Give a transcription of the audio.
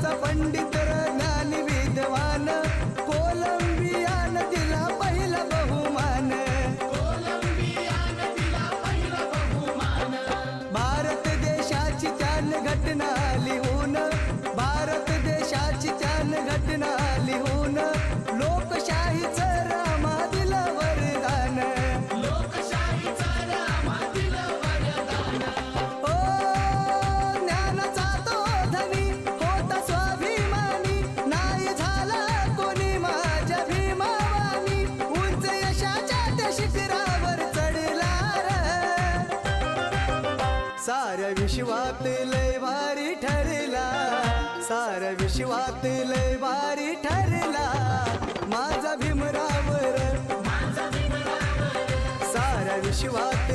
असा पंडित ज्ञान विद्वान कोलंबियान दिला पहिला बहुमान भारत देशाची त्यान घटना लिहून भारत देशाची त्यान घटना लिहून लोकशाहीचं रामा दिलं वरदान ओ ज्ञानाचा तो धनी होता स्वाभिमानी नाही झाला कोणी माझ्या भीमावानी उंच यशाच्या त्या शिखरावर चढला साऱ्या विश्वात लय भारी ठरला साऱ्या विश्वात लय भारी ठरला माझा भीमराव साऱ्या विश्वात